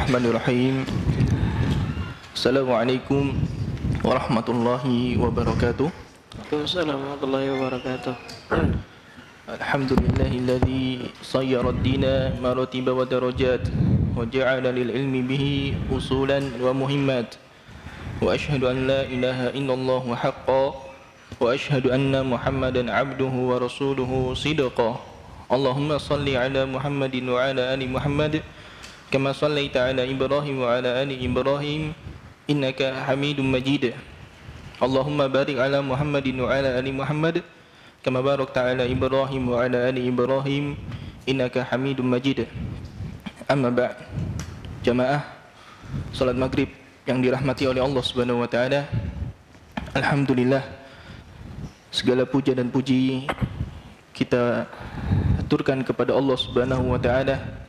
Bismillahirrahmanirrahim. Assalamualaikum warahmatullahi wabarakatuh. Waalaikumsalam warahmatullahi wabarakatuh. Alhamdulillahilladzi sayyara ad-dina maratiba wa darajat wa ja'ala lil ilmi bihi usulan wa muhimmat. Wa ashhadu an la ilaha illallah haqqan wa ashhadu anna Muhammadan 'abduhu wa rasuluhu sidqan. Allahumma salli ala Muhammadin wa ala ali Muhammad kama sallaita ala Ibrahim wa ala ali Ibrahim innaka Hamidum Majid. Allahumma barik ala Muhammadin wa ala ali Muhammad kama barakta ala Ibrahim wa ala ali Ibrahim innaka Hamidum Majid. Amma ba'd. Jamaah salat maghrib yang dirahmati oleh Allah Subhanahu wa taala. Alhamdulillah, segala puja dan puji kita aturkan kepada Allah Subhanahu wa taala.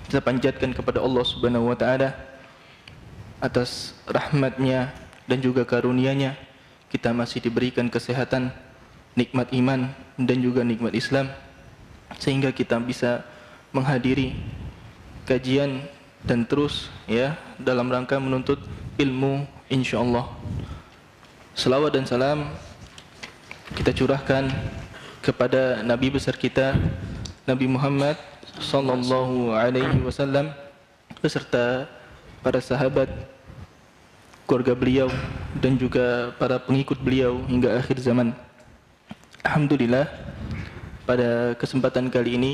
Kita panjatkan kepada Allah Subhanahu wa taala atas rahmatnya dan juga karunia-Nya kita masih diberikan kesehatan, nikmat iman dan juga nikmat Islam, sehingga kita bisa menghadiri kajian dan terus dalam rangka menuntut ilmu insyaallah. Selawat dan salam kita curahkan kepada Nabi besar kita Nabi Muhammad sallallahu alaihi wasallam beserta para sahabat, keluarga beliau dan juga para pengikut beliau hingga akhir zaman. Alhamdulillah, pada kesempatan kali ini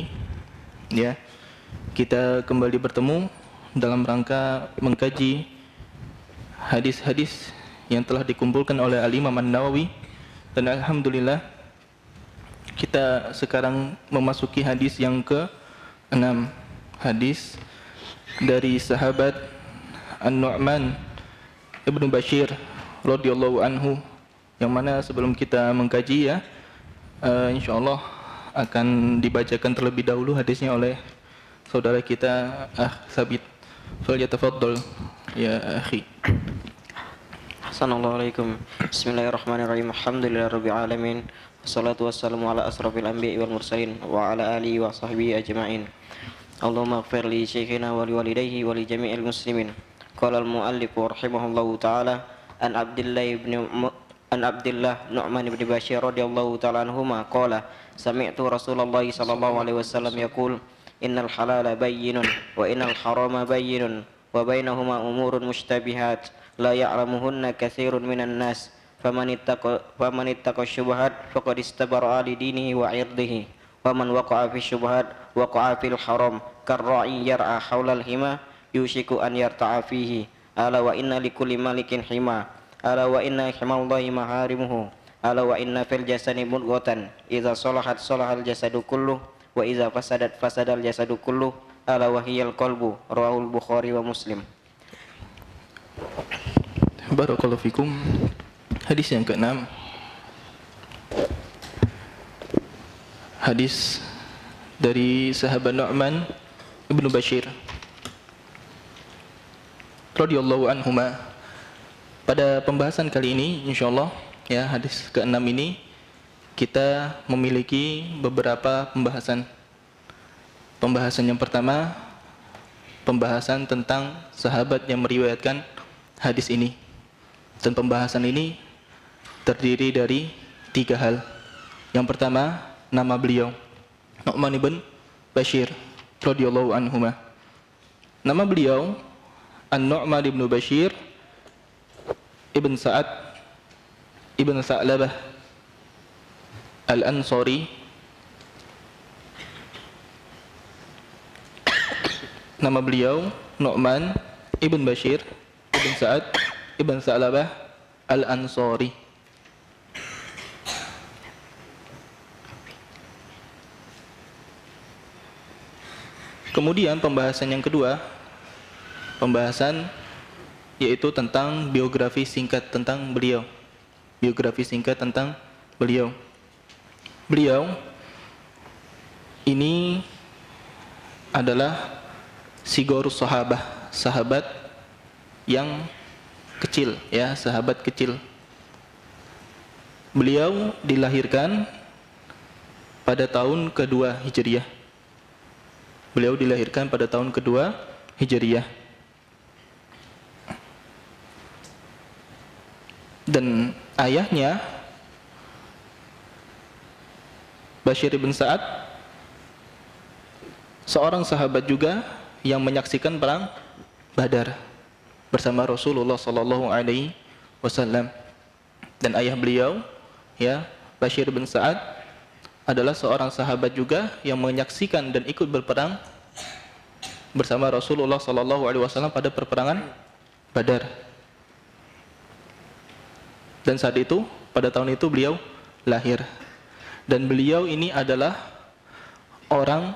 kita kembali bertemu dalam rangka mengkaji hadis-hadis yang telah dikumpulkan oleh Al-Imam An-Nawawi, dan alhamdulillah kita sekarang memasuki hadis yang ke-6, hadis dari sahabat An-Nu'man Ibnu Bashir radhiyallahu anhu, yang mana sebelum kita mengkaji insyaallah akan dibacakan terlebih dahulu hadisnya oleh saudara kita Sabit. Falyatafaddal ya akhi. Assalamualaikum. Bismillahirrahmanirrahim. Alhamdulillahirabbil alamin. Wassalatu wassalamu ala asrofil anbiya'i wal mursalin wa ala alihi wa sahbihi ajma'in. Allahumma ighfir li syekhina wa li walidayhi wa li jami'il muslimin. Qala al-muallif rahimahullahu ta'ala an Abdillah Nu'man ibn Bashir radhiyallahu ta'ala anhuma qala sami'tu Rasulullah sallallahu alaihi wasallam yaqul innal halala bayyinun wa innal harama bayyinun wa bainahuma umurun mushtabihat la ya'lamuhunna katsirun minan nas faman ittaqa syubhat faqad istabara li dinihi wa 'irdihi wa man waqa'a fi syubhat waqa'a fil haram karra'i yar'a haulal hima yushiku an yarta'a fihi ala wa inna likulli malikin hima ala wa inna himallahi maharimuhu ala wa inna fil jasadi mudghatan idza salahat salahal jasadu kulluh wa idza fasadat fasadal jasadu kulluh ala wa hiyal qalbu rawahul Bukhari wa Muslim. Barakallahu fikum. Hadis yang ke-6, hadis dari sahabat Nu'man Ibnu Bashir radhiyallahu anhuma. Pada pembahasan kali ini insyaallah hadis ke-6 ini kita memiliki beberapa pembahasan. Pembahasan yang pertama, pembahasan tentang sahabat yang meriwayatkan hadis ini. Dan pembahasan ini terdiri dari 3 hal. Yang pertama, nama beliau, Nu'man ibn Bashir radhiyallahu anhuma. Nama beliau An-Nu'man ibn Bashir ibn Sa'ad ibn Sa'labah Al-Ansari. Nama beliau Nu'man ibn Bashir ibn Sa'ad ibn Sa'labah Al-Ansari. Kemudian pembahasan yang kedua, pembahasan yaitu tentang biografi singkat tentang beliau. Biografi singkat tentang beliau. Beliau ini adalah sigorus sahabah, sahabat yang kecil, sahabat kecil. Beliau dilahirkan pada tahun kedua Hijriah. Beliau dilahirkan pada tahun kedua Hijriah. Dan ayahnya Bashir bin Sa'ad seorang sahabat juga yang menyaksikan perang Badar bersama Rasulullah sallallahu alaihi wasallam. Dan ayah beliau, ya, Bashir bin Sa'ad adalah seorang sahabat juga yang menyaksikan dan ikut berperang bersama Rasulullah sallallahu alaihi wasallam pada perperangan Badar. Dan saat itu, pada tahun itu beliau lahir. Dan beliau ini adalah orang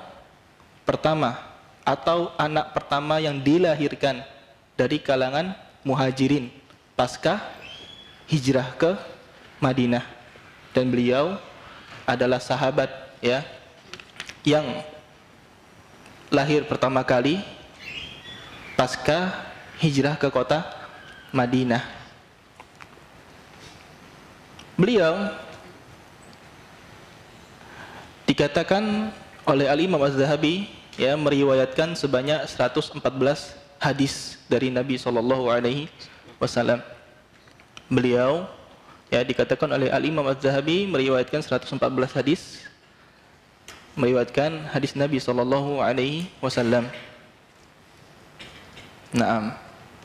pertama atau anak pertama yang dilahirkan dari kalangan muhajirin pasca hijrah ke Madinah. Dan beliau adalah sahabat, ya, yang lahir pertama kali pasca hijrah ke kota Madinah. Beliau dikatakan oleh Al-Imam Az-Zahabi, ya, meriwayatkan sebanyak 114 hadis dari Nabi sallallahu alaihi wasallam. Beliau, ya, dikatakan oleh Al-Imam Az-Zahabi meriwayatkan 114 hadis, meriwayatkan hadis Nabi sallallahu alaihi wasallam. Naam.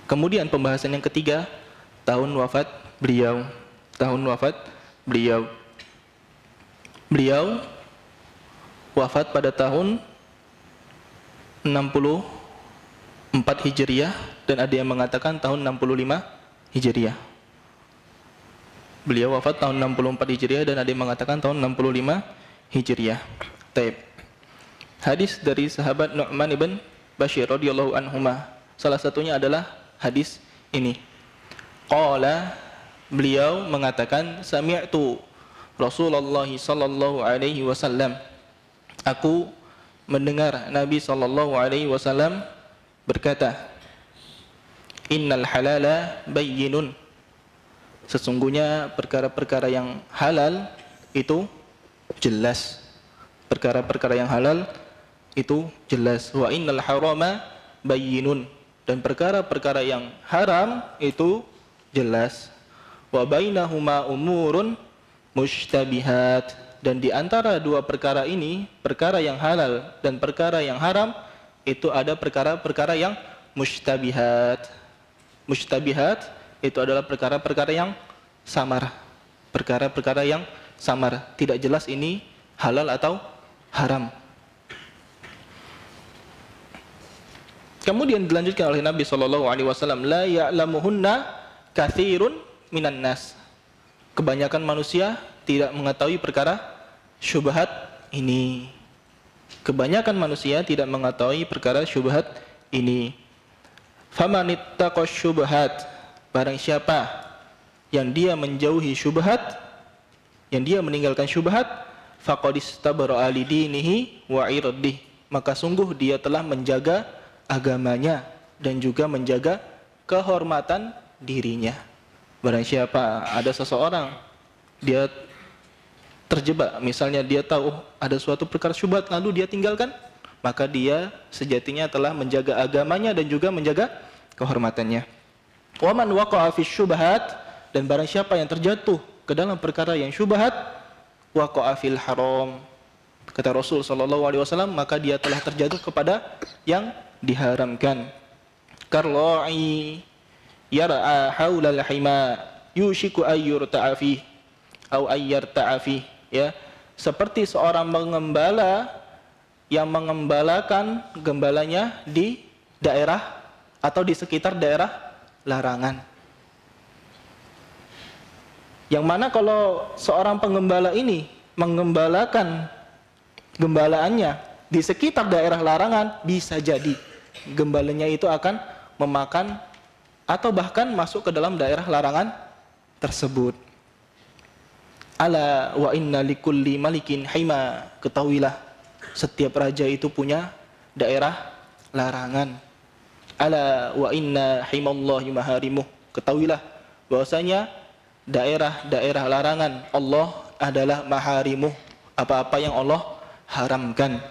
Kemudian pembahasan yang ketiga, tahun wafat beliau. Tahun wafat beliau. Beliau wafat pada tahun 64 Hijriah dan ada yang mengatakan tahun 65 Hijriah. Beliau wafat tahun 64 Hijriah dan ada yang mengatakan tahun 65 Hijriah. Taib. Hadis dari sahabat Nu'man ibn Bashir radhiyallahu anhuma. Salah satunya adalah hadis ini. Qala, beliau mengatakan, sami'tu Rasulullah sallallahu alaihi wasallam. Aku mendengar Nabi sallallahu alaihi wasallam berkata, innal halala bayyinun. Sesungguhnya perkara-perkara yang halal itu jelas. Perkara-perkara yang halal itu jelas. Wa innal harama bayyinun. Dan perkara-perkara yang haram itu jelas. Wa bainahuma umurun mushtabihat. Dan di antara dua perkara ini, perkara yang halal dan perkara yang haram, itu ada perkara-perkara yang mushtabihat. Mushtabihat itu adalah perkara-perkara yang samar. Perkara-perkara yang samar, tidak jelas ini halal atau haram. Kemudian dilanjutkan oleh Nabi SAW, la ya'lamuhunna katsirun minan nas. Kebanyakan manusia tidak mengetahui perkara syubhat ini. Kebanyakan manusia tidak mengetahui perkara syubhat ini. Famanittaqash syubhat, barang siapa yang dia menjauhi syubhat, yang dia meninggalkan syubhat, faqad istabara'a lidinihi wa 'irdihi, maka sungguh dia telah menjaga agamanya dan juga menjaga kehormatan dirinya. Barang siapa ada seseorang dia terjebak, misalnya dia tahu ada suatu perkara syubhat lalu dia tinggalkan, maka dia sejatinya telah menjaga agamanya dan juga menjaga kehormatannya. Wa man waqa'a fi syubhat, dan barang siapa yang terjatuh ke dalam perkara yang syubhat, waqa'a fil haram, kata Rasul sallallahu alaihi wasallam, maka dia telah terjatuh kepada yang diharamkan. Karla'i yar'a haulal hima yushiku ayyurta'a fi au ayyarta'a fi, ya, seperti seorang mengembala yang mengembalakan gembalanya di daerah atau di sekitar daerah larangan. Yang mana kalau seorang pengembala ini mengembalakan gembalaannya di sekitar daerah larangan, bisa jadi gembalanya itu akan memakan atau bahkan masuk ke dalam daerah larangan tersebut. Ala wa inna likulli malikin hima, ketahuilah setiap raja itu punya daerah larangan. Ala wa inna himallahi maharimuh, ketahuilah bahwasanya daerah-daerah larangan Allah adalah maharimuh, apa-apa yang Allah haramkan.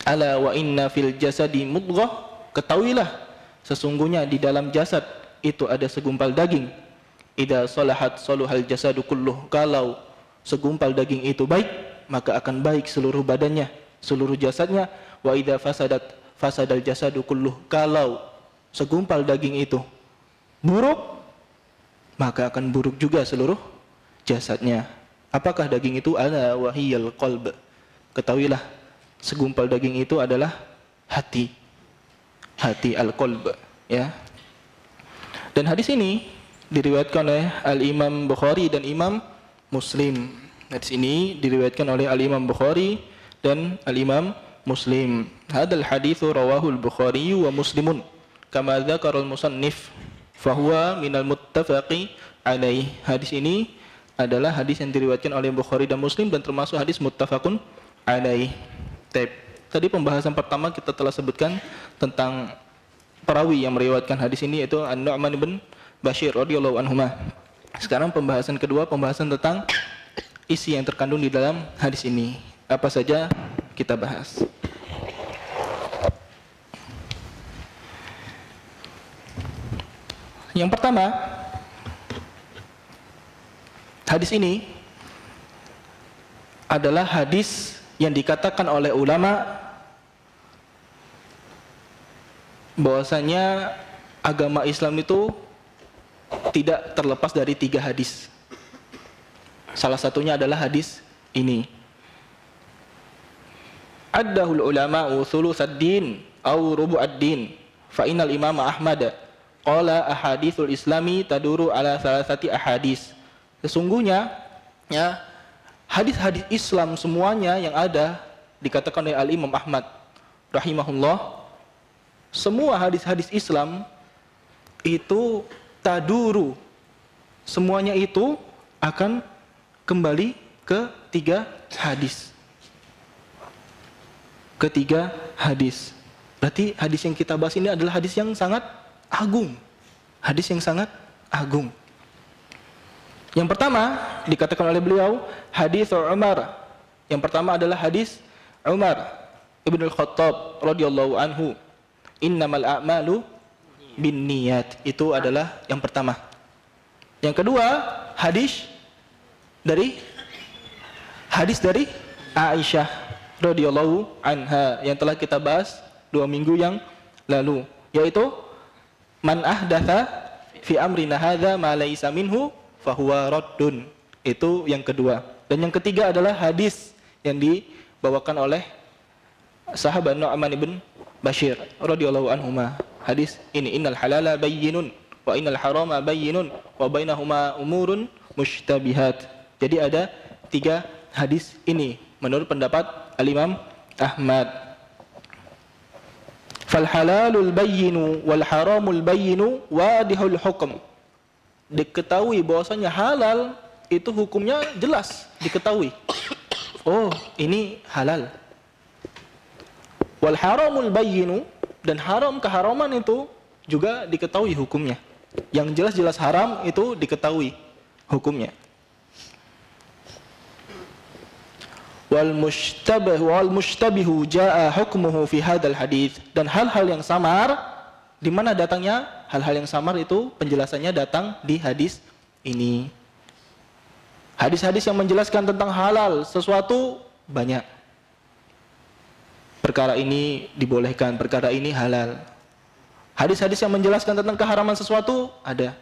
Ala wa inna fil jasadi mudghah, ketahuilah sesungguhnya di dalam jasad itu ada segumpal daging. idza salahat saluhal jasadu kulluh. Kalau segumpal daging itu baik, maka akan baik seluruh badannya, seluruh jasadnya. Wa idza fasadat fasadal jasadu kulluh. Kalau segumpal daging itu buruk, maka akan buruk juga seluruh jasadnya. Apakah daging itu? Ala wahiyal qalb. Ketahuilah, segumpal daging itu adalah hati. Hati al-qalb, ya. Dan hadis ini diriwayatkan oleh Al-Imam Bukhari dan Imam Muslim. Hadis ini diriwayatkan oleh Al-Imam Bukhari dan Al-Imam Muslim. Hadzal haditsu rawahu al-Bukhari wa Muslimun kama dzakara al-musannif fahuwa minal muttafaqi alaih. Hadis ini adalah hadis yang diriwayatkan oleh Bukhari dan Muslim dan termasuk hadis muttafaqun alaih. Tadi pembahasan pertama kita telah sebutkan tentang perawi yang meriwayatkan hadis ini, yaitu An-Nu'man bin Bashir radhiyallahu anhuma. Sekarang pembahasan kedua, pembahasan tentang isi yang terkandung di dalam hadis ini. Apa saja kita bahas. Yang pertama, hadis ini adalah hadis yang dikatakan oleh ulama bahwasanya agama Islam itu tidak terlepas dari 3 hadis. Salah satunya adalah hadis ini. Addahul ulama thulutsad din aw rubu'ad din fa innal imam Ahmad qala ahaditsul islami taduru ala salasati ahadis. Sesungguhnya ya, hadis-hadis Islam semuanya yang ada dikatakan oleh Al-Imam Ahmad rahimahullah, semua hadis-hadis Islam itu taduru, semuanya itu akan kembali ke 3 hadis. Ketiga hadis. Berarti hadis yang kita bahas ini adalah hadis yang sangat agung. Hadis yang sangat agung. Yang pertama dikatakan oleh beliau hadis Umar. Yang pertama adalah hadis Umar Ibn al-Khattab radhiyallahu anhu. Innamal a'malu binniyat. Itu adalah yang pertama. Yang kedua, hadis dari Aisyah radhiyallahu anha yang telah kita bahas 2 minggu yang lalu, yaitu man ahdatsa fi amrina hadza ma laisa minhu fahuwa raddun. Itu yang kedua. Dan yang ketiga adalah hadis yang dibawakan oleh sahabat Nu'man ibn Bashir radhiyallahu anhuma. Hadis ini, innal halala bayyinun wa innal harama bayyinun wa bainahuma umurun mushtabihat. Jadi ada 3 hadis ini menurut pendapat Al-Imam Ahmad. Fal halalul bayyinu wal haramul bayyinu wadihul hukm. Diketahui bahwasanya halal itu hukumnya jelas, diketahui. Oh, ini halal. Wal haramul bayyinu, dan haram, keharaman itu juga diketahui hukumnya. Yang jelas-jelas haram itu diketahui hukumnya. Wal mushtabihu jaa hukmuhu fi hadzal hadits. Dan hal-hal yang samar, di mana datangnya hal-hal yang samar itu penjelasannya datang di hadis ini. Hadis-hadis yang menjelaskan tentang halal sesuatu banyak. Perkara ini dibolehkan, perkara ini halal. Hadis-hadis yang menjelaskan tentang keharaman sesuatu ada.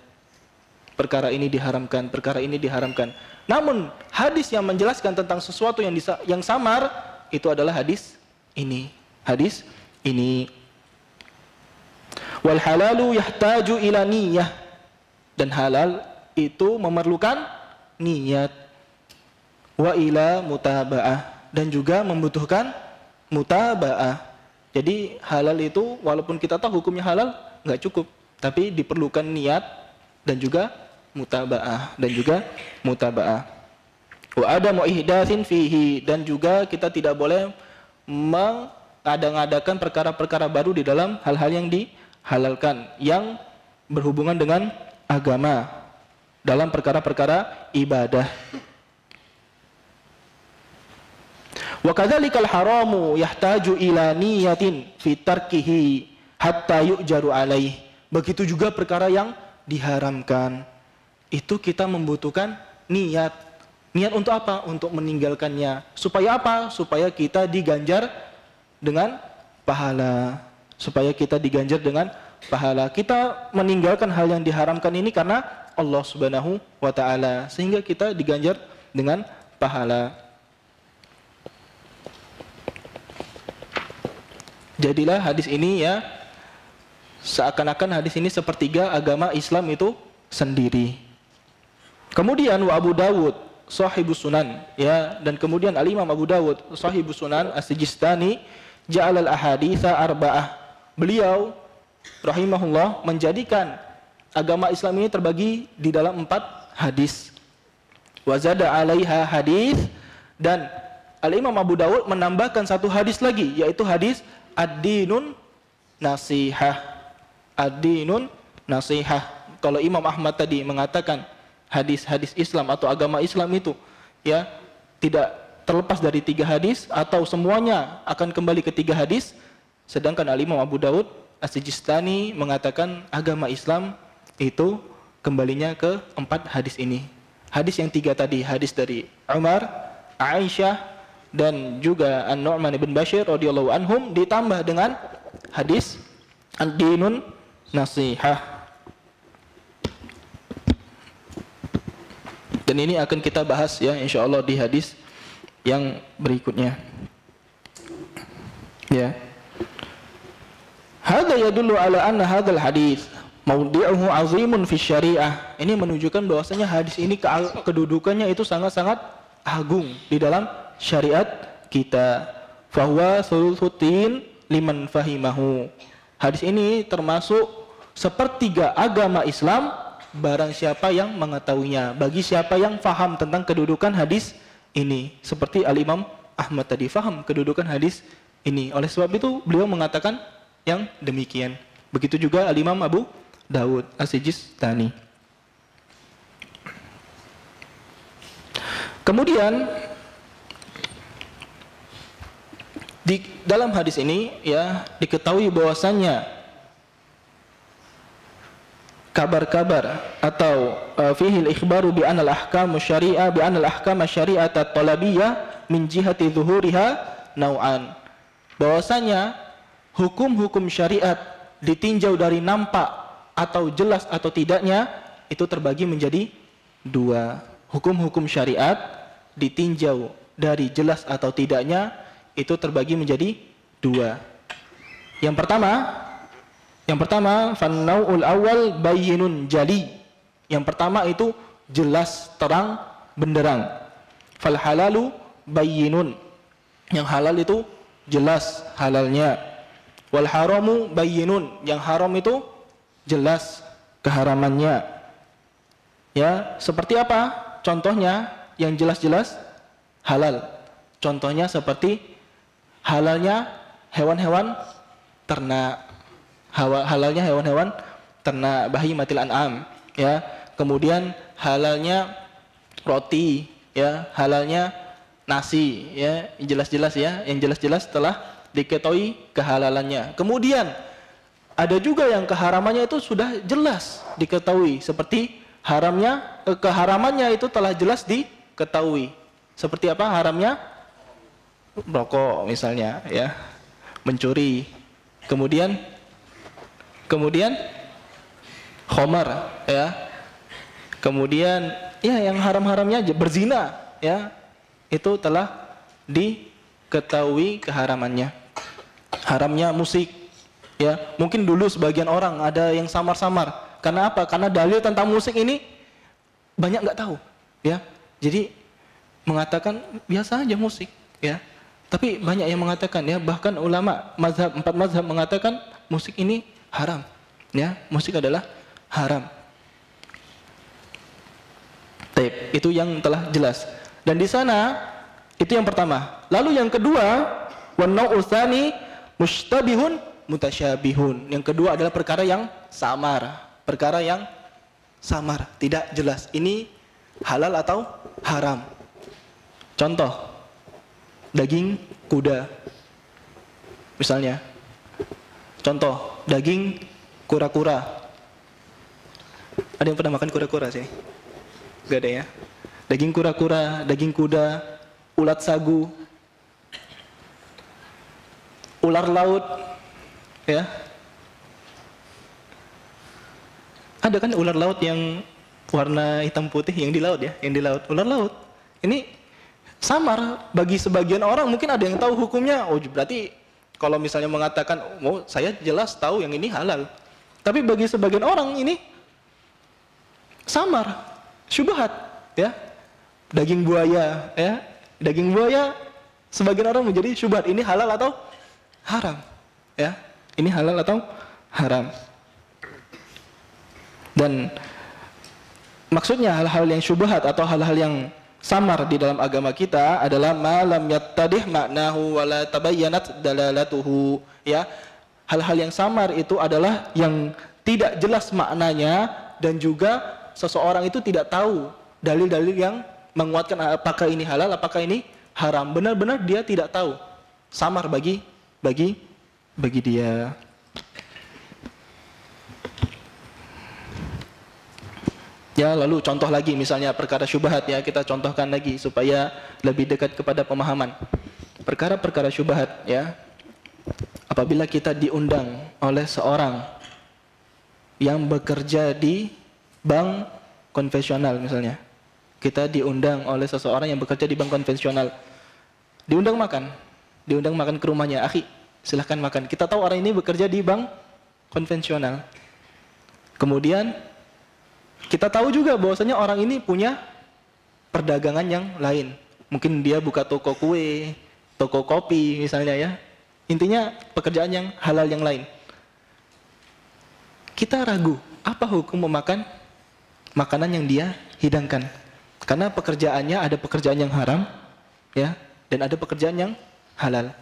Perkara ini diharamkan, perkara ini diharamkan. Namun hadis yang menjelaskan tentang sesuatu yang samar itu adalah hadis ini. Hadis ini. Wal halalu yahtaju ila niyyah. Dan halal itu memerlukan niat. Wa ila mutaba'ah. Dan juga membutuhkan mutaba'ah. Jadi halal itu walaupun kita tahu hukumnya halal enggak cukup, tapi diperlukan niat dan juga mutaba'ah, Wa adamu ihdatsin fihi, dan juga kita tidak boleh mengada-ngadakan perkara-perkara baru di dalam hal-hal yang dihalalkan yang berhubungan dengan agama dalam perkara-perkara ibadah. Wa kadzalikal haramu yahtaju ila niyatin fi tarkihi hatta yu'jaru alaih. Begitu juga perkara yang diharamkan itu kita membutuhkan niat. Niat untuk apa? Untuk meninggalkannya. Supaya apa? Supaya kita diganjar dengan pahala. Supaya kita diganjar dengan pahala. Kita meninggalkan hal yang diharamkan ini karena Allah Subhanahu wa taala, sehingga kita diganjar dengan pahala. Jadilah hadis ini ya, seakan-akan hadis ini sepertiga agama Islam itu sendiri. Kemudian wa Abu Dawud Shahibus Sunan, ya, dan kemudian Al-Imam Abu Dawud Shahibus Sunan As-Sijistani ja'al al-ahaditsa arba'ah. Beliau rahimahullah menjadikan agama Islam ini terbagi di dalam 4 hadis. Wa zada 'alaiha hadis, dan Al-Imam Abu Dawud menambahkan 1 hadis lagi, yaitu hadis ad-dinun nasihah. Ad-dinun nasihah. Kalau Imam Ahmad tadi mengatakan hadis-hadis Islam atau agama Islam itu ya tidak terlepas dari 3 hadis atau semuanya akan kembali ke 3 hadis, sedangkan Al-Imam Abu Dawud As-Sijistani mengatakan agama Islam itu kembalinya ke 4 hadis ini. Hadis yang 3 tadi, hadis dari Umar, Aisyah, dan juga An-Nu'man ibn Bashir radhiyallahu anhum, ditambah dengan hadis ad-dinun nasihah. Dan ini akan kita bahas ya insyaallah di hadis yang berikutnya. Ya. Hadza yadullu ala anna hadzal hadis mawdi'uhu 'azimun fi syariah. Ini menunjukkan bahwasanya hadis ini kedudukannya itu sangat-sangat agung di dalam syariat kita. Fahuwa thuluthutin liman fahimahu. Hadis ini termasuk sepertiga agama Islam barang siapa yang mengetahuinya, bagi siapa yang faham tentang kedudukan hadis ini. Seperti Al-Imam Ahmad tadi faham kedudukan hadis ini. Oleh sebab itu beliau mengatakan yang demikian. Begitu juga Al-Imam Abu Dawud As-Sijistani. Kemudian di dalam hadis ini ya diketahui bahwasannya kabar-kabar atau fihi al-ikhbaru bi anna al-ahkam syari'ah bi anna al-ahkam syari'ah at-talabiyah min jihati zuhuriha nau'an. Bahwasanya hukum-hukum syariat ditinjau dari nampak atau jelas atau tidaknya itu terbagi menjadi 2. Hukum-hukum syariat ditinjau dari jelas atau tidaknya itu terbagi menjadi 2. Yang pertama fannau'ul awal bayyinun jali. Yang pertama itu jelas terang benderang. Fal halalu bayyinun. Yang halal itu jelas halalnya. Wal haramu bayyinun. Yang haram itu jelas keharamannya. Ya, seperti apa? Contohnya yang jelas-jelas halal. Contohnya seperti halalnya hewan-hewan ternak. Halalnya hewan-hewan ternak, bahimatil an'am, ya. Kemudian halalnya roti, ya, halalnya nasi, ya, jelas-jelas ya, yang jelas-jelas telah diketahui kehalalannya. Kemudian ada juga yang keharamannya itu sudah jelas diketahui, seperti keharamannya itu telah jelas diketahui. Seperti apa haramnya? Rokok misalnya, ya, mencuri. Kemudian khamar, ya. Kemudian ya yang haram-haramnya berzina, ya. Itu telah diketahui keharamannya. Haramnya musik, ya. Mungkin dulu sebagian orang ada yang samar-samar. Karena apa? Karena dalil tentang musik ini banyak nggak tahu, ya. Jadi mengatakan biasa aja musik, ya. Tapi banyak yang mengatakan, ya, bahkan ulama mazhab 4 mazhab mengatakan musik ini haram, ya, musik adalah haram. Taib, itu yang telah jelas. Dan di sana itu yang pertama. Lalu yang kedua, wan-nau'u tsani mustabihun mutasyabihun. Yang kedua adalah perkara yang samar. Perkara yang samar, tidak jelas. Ini halal atau haram. Contoh, daging kuda. Misalnya. Contoh, daging kura-kura. Ada yang pernah makan kura-kura sih? Gak ada ya. Daging kura-kura, daging kuda, ulat sagu, ular laut, ya. Ada kan ular laut yang warna hitam putih yang di laut ya, yang di laut. Ular laut. Ini samar bagi sebagian orang, mungkin ada yang tahu hukumnya. Oh, berarti kalau misalnya mengatakan, "Oh, saya jelas tahu yang ini halal." Tapi bagi sebagian orang ini samar, syubhat, ya. Daging buaya, ya. Daging buaya sebagian orang menjadi syubhat, ini halal atau haram, ya. Ini halal atau haram. Dan maksudnya hal-hal yang syubhat atau hal-hal yang samar di dalam agama kita adalah malam yattadih maknahu wala tabayyanat dalalatuhu, ya. Hal-hal yang samar itu adalah yang tidak jelas maknanya dan juga seseorang itu tidak tahu dalil-dalil yang menguatkan apakah ini halal, apakah ini haram. Benar-benar dia tidak tahu. Samar bagi dia. Ya, lalu contoh lagi misalnya perkara syubhat, ya, kita contohkan lagi supaya lebih dekat kepada pemahaman. Perkara-perkara syubhat, ya. Apabila kita diundang oleh seorang yang bekerja di bank konvensional misalnya. Kita diundang oleh seseorang yang bekerja di bank konvensional. Diundang makan ke rumahnya. Akhi, silahkan makan. Kita tahu orang ini bekerja di bank konvensional. Kemudian kita tahu juga bahwasanya orang ini punya perdagangan yang lain. Mungkin dia buka toko kue, toko kopi misalnya, ya. Intinya pekerjaan yang halal yang lain. Kita ragu, apa hukum memakan makanan yang dia hidangkan? Karena pekerjaannya ada pekerjaan yang haram, ya, dan ada pekerjaan yang halal.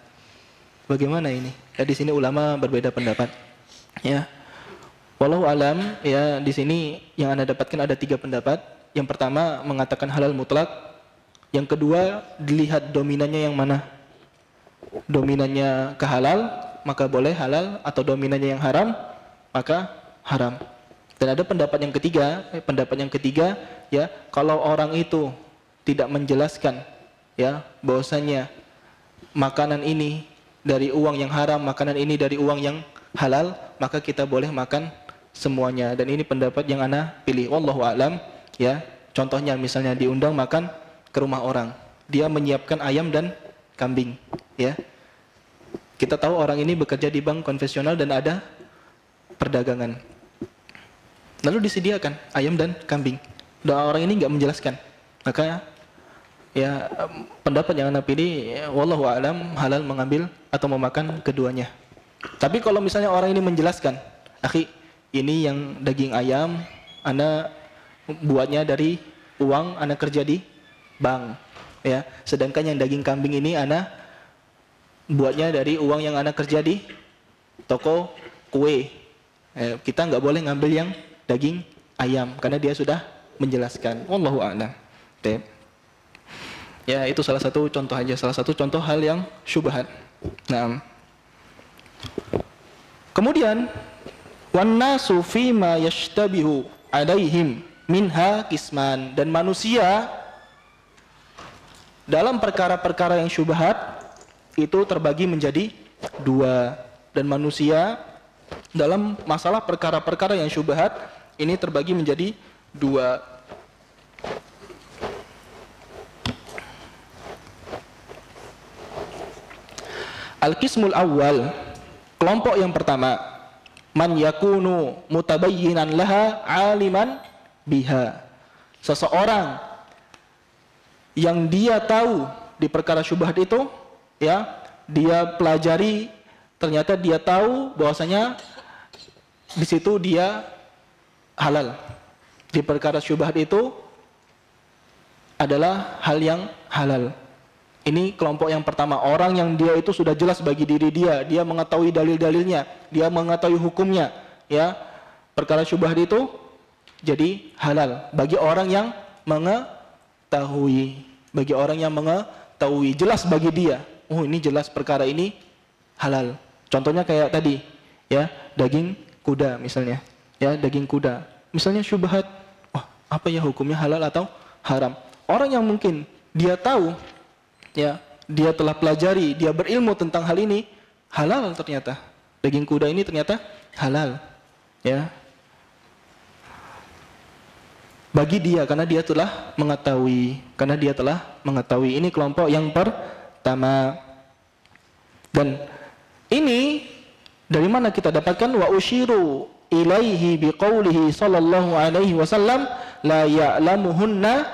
Bagaimana ini? Ya, di sini ulama berbeda pendapat, ya. Wallahu alam, ya, di sini yang Anda dapatkan ada 3 pendapat. Yang pertama mengatakan halal mutlak. Yang kedua dilihat dominannya yang mana. Dominannya ke halal, maka boleh halal, atau dominannya yang haram, maka haram. Dan ada pendapat yang ketiga, ya, kalau orang itu tidak menjelaskan, ya, bahwasanya makanan ini dari uang yang haram, makanan ini dari uang yang halal, maka kita boleh makan semuanya. Dan ini pendapat yang ana pilih. Wallahu a'lam, ya. Contohnya misalnya diundang makan ke rumah orang, dia menyiapkan ayam dan kambing, ya. Kita tahu orang ini bekerja di bank konvensional dan ada perdagangan. Lalu disediakan ayam dan kambing. Dan orang ini nggak menjelaskan. Maka, ya, pendapat yang ana pilih, ya, wallahu a'lam, halal mengambil atau memakan keduanya. Tapi kalau misalnya orang ini menjelaskan, akhi, ini yang daging ayam, ana buatnya dari uang ana kerja di bank, ya. Sedangkan yang daging kambing ini ana buatnya dari uang yang ana kerja di toko kue. Kita nggak boleh ngambil yang daging ayam karena dia sudah menjelaskan. Wallahu a'lam. Ya, itu salah satu contoh aja, salah satu contoh hal yang syubhat. Nah, kemudian wannasu fima yashtabihu alaihim minha kisman, dan manusia dalam perkara-perkara yang syubhat itu terbagi menjadi 2. Dan manusia dalam masalah perkara-perkara yang syubhat ini terbagi menjadi 2. Al-qismul awal, kelompok yang pertama, man yakunu mutabayyinan laha aliman biha. Seseorang yang dia tahu di perkara syubhat itu, ya, dia pelajari, ternyata dia tahu bahwasanya di situ dia halal. Di perkara syubhat itu adalah hal yang halal. Ini kelompok yang pertama, orang yang dia itu sudah jelas bagi diri dia, dia mengetahui dalil-dalilnya, dia mengetahui hukumnya, ya. Perkara syubhat itu jadi halal bagi orang yang mengetahui, jelas bagi dia. Oh, ini jelas perkara ini halal. Contohnya kayak tadi, ya, daging kuda misalnya, ya, daging kuda. Misalnya syubhat, wah, apa ya hukumnya halal atau haram. Orang yang mungkin dia tahu, ya, dia telah pelajari, dia berilmu tentang hal ini, halal ternyata. Daging kuda ini ternyata halal, ya. Bagi dia karena dia telah mengetahui, ini kelompok yang pertama. Dan ini dari mana kita dapatkan? Wa usyiru ilaihi biqaulihi sallallahu alaihi wasallam la ya'lamuhunna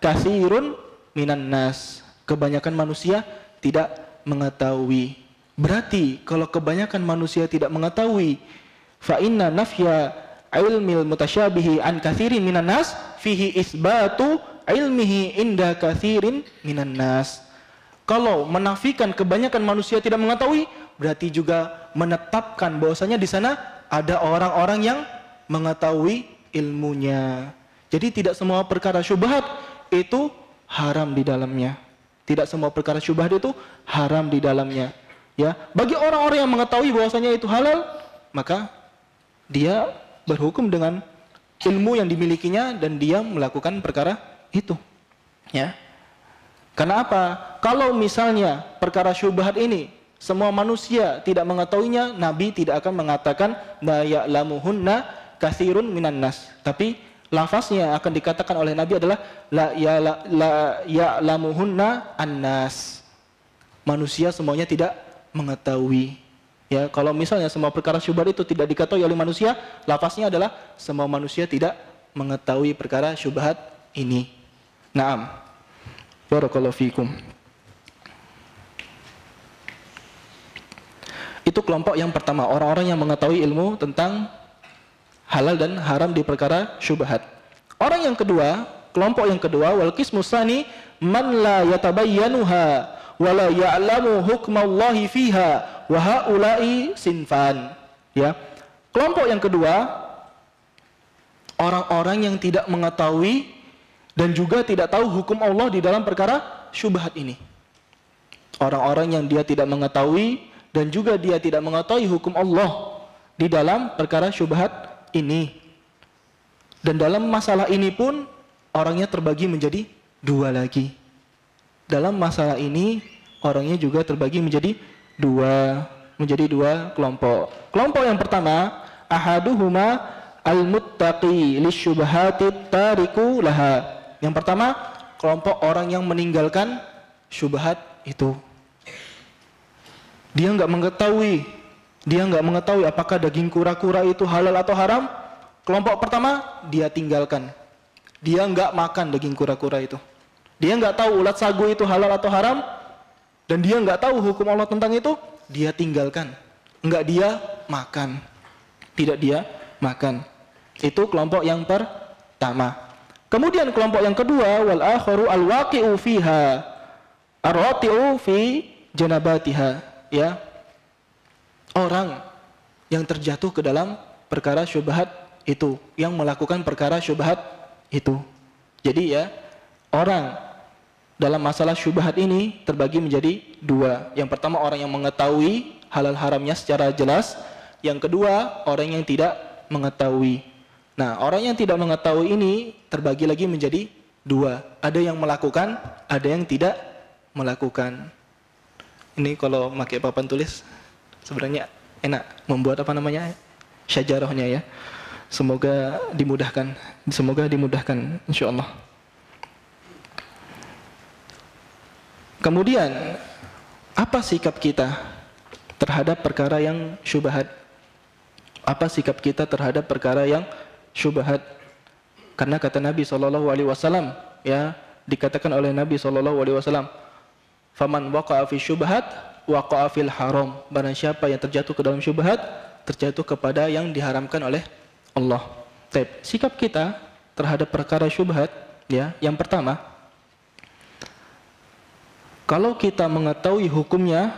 katsirun minan nas. Kebanyakan manusia tidak mengetahui. Berarti kalau kebanyakan manusia tidak mengetahui, fa inna nafya ilmil mutasyabihi an katsirin minan nas fihi isbatu ilmihi inda katsirin minan nas. Kalau menafikan kebanyakan manusia tidak mengetahui, berarti juga menetapkan bahwasanya di sana ada orang-orang yang mengetahui ilmunya. Jadi tidak semua perkara syubhat itu haram di dalamnya. Tidak semua perkara syubhat itu haram di dalamnya. Ya, bagi orang-orang yang mengetahui bahwasanya itu halal, maka dia berhukum dengan ilmu yang dimilikinya dan dia melakukan perkara itu. Ya. Karena apa? Kalau misalnya perkara syubhat ini semua manusia tidak mengetahuinya, Nabi tidak akan mengatakan la ya'lamuhunna katsirun minan nas. Tapi lafaznya yang akan dikatakan oleh Nabi adalah la ya'lamuhunna annas. Manusia semuanya tidak mengetahui. Ya, kalau misalnya semua perkara syubhat itu tidak diketahui oleh manusia, lafaznya adalah semua manusia tidak mengetahui perkara syubhat ini. Naam. Barakallahu fikum. Itu kelompok yang pertama, orang-orang yang mengetahui ilmu tentang halal dan haram di perkara syubhat. Orang yang kedua, kelompok yang kedua, wal qismus tsani man la yatabayyanuha wa la ya'lamu hukmallahi fiha wa haula'i sinfan. Ya. Kelompok yang kedua, orang-orang yang tidak mengetahui dan juga tidak tahu hukum Allah di dalam perkara syubhat ini. Orang-orang yang dia tidak mengetahui dan juga dia tidak mengetahui hukum Allah di dalam perkara syubhat ini. Dan dalam masalah ini pun orangnya terbagi menjadi dua lagi. Dalam masalah ini orangnya juga terbagi menjadi dua kelompok. Kelompok yang pertama, ahaduhuma al-muttaqi lisyubhati tariku laha. Yang pertama, kelompok orang yang meninggalkan syubhat itu. Dia nggak mengetahui apakah daging kura-kura itu halal atau haram. Kelompok pertama, dia tinggalkan. Dia nggak makan daging kura-kura itu. Dia nggak tahu ulat sagu itu halal atau haram, dan dia nggak tahu hukum Allah tentang itu. Dia tinggalkan, nggak dia makan, tidak dia makan. Itu kelompok yang pertama. Kemudian kelompok yang kedua, wal akharu al-waqi'u fiha ar-rati'u fi janabatiha, ya. Orang yang terjatuh ke dalam perkara syubhat itu, yang melakukan perkara syubhat itu. Jadi ya, orang dalam masalah syubhat ini terbagi menjadi dua. Yang pertama, orang yang mengetahui halal haramnya secara jelas. Yang kedua, orang yang tidak mengetahui. Nah, orang yang tidak mengetahui ini terbagi lagi menjadi dua. Ada yang melakukan, ada yang tidak melakukan. Ini kalau pakai papan tulis sebenarnya enak membuat syajarahnya ya. Semoga dimudahkan insyaallah. Kemudian apa sikap kita terhadap perkara yang syubhat? Apa sikap kita terhadap perkara yang syubhat? Karena kata Nabi SAW, ya, dikatakan oleh Nabi SAW, faman waqa'a fi syubhat waqa'a fil haram. Barang siapa yang terjatuh ke dalam syubhat, terjatuh kepada yang diharamkan oleh Allah. Sikap kita terhadap perkara syubhat, ya, yang pertama, kalau kita mengetahui hukumnya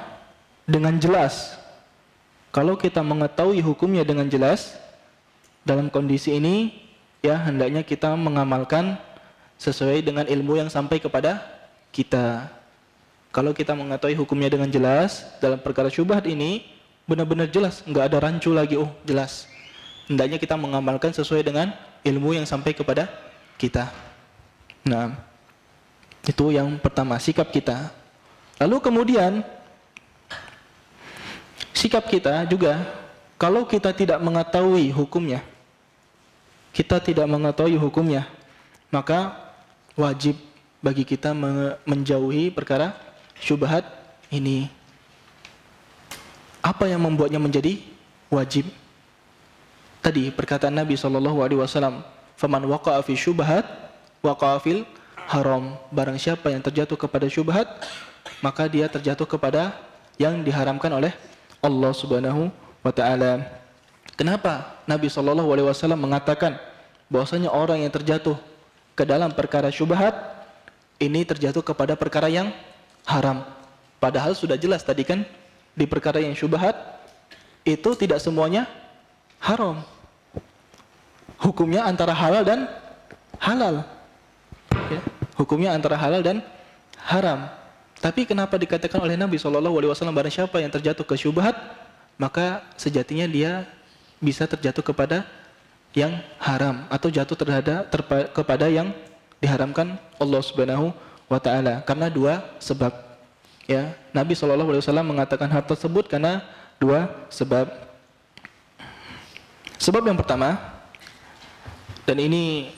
dengan jelas, dalam kondisi ini, ya, hendaknya kita mengamalkan sesuai dengan ilmu yang sampai kepada kita. Kalau kita mengetahui hukumnya dengan jelas, dalam perkara syubhat ini benar-benar jelas, nggak ada rancu lagi, jelas. Hendaknya kita mengamalkan sesuai dengan ilmu yang sampai kepada kita. Nah, itu yang pertama, sikap kita. Lalu kemudian sikap kita juga, kalau kita tidak mengetahui hukumnya, maka wajib bagi kita menjauhi perkara syubhat ini. Apa yang membuatnya menjadi wajib? Tadi perkataan Nabi SAW, "Faman waqa'a fi syubhat, waqa'a fil haram." Barang siapa yang terjatuh kepada syubhat, maka dia terjatuh kepada yang diharamkan oleh Allah Subhanahu wa Ta'ala. Kenapa Nabi SAW mengatakan bahwasanya orang yang terjatuh ke dalam perkara syubhat ini terjatuh kepada perkara yang haram? Padahal sudah jelas tadi kan, di perkara yang syubhat itu tidak semuanya haram. Hukumnya antara halal dan halal. Ya, hukumnya antara halal dan haram. Tapi kenapa dikatakan oleh Nabi SAW barang siapa yang terjatuh ke syubhat, maka sejatinya dia bisa terjatuh kepada yang haram atau jatuh kepada yang diharamkan Allah Subhanahu wa Ta'ala, karena dua sebab. Ya, Nabi SAW mengatakan hal tersebut karena dua sebab. Sebab yang pertama, dan ini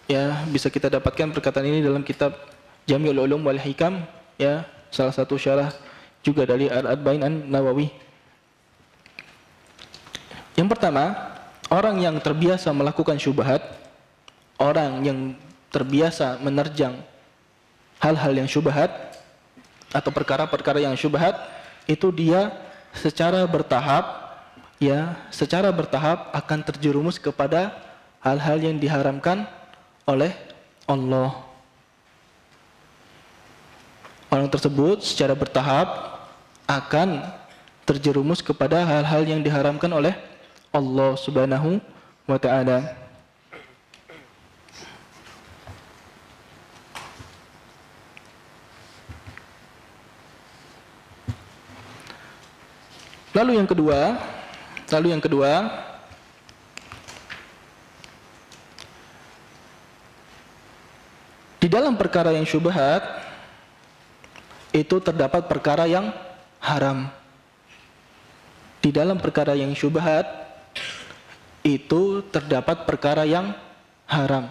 ya bisa kita dapatkan perkataan ini dalam kitab Jami'ul Ulum wal Hikam, ya, salah satu syarah juga dari Al-Arba'in An-Nawawi. Yang pertama, orang yang terbiasa melakukan syubhat, orang yang terbiasa menerjang hal-hal yang syubhat atau perkara-perkara yang syubhat, itu dia secara bertahap akan terjerumus kepada hal-hal yang diharamkan oleh Allah. Orang tersebut secara bertahap akan terjerumus kepada hal-hal yang diharamkan oleh Allah Subhanahu wa Ta'ala. Lalu yang kedua, di dalam perkara yang syubhat itu terdapat perkara yang haram. Di dalam perkara yang syubhat itu terdapat perkara yang haram.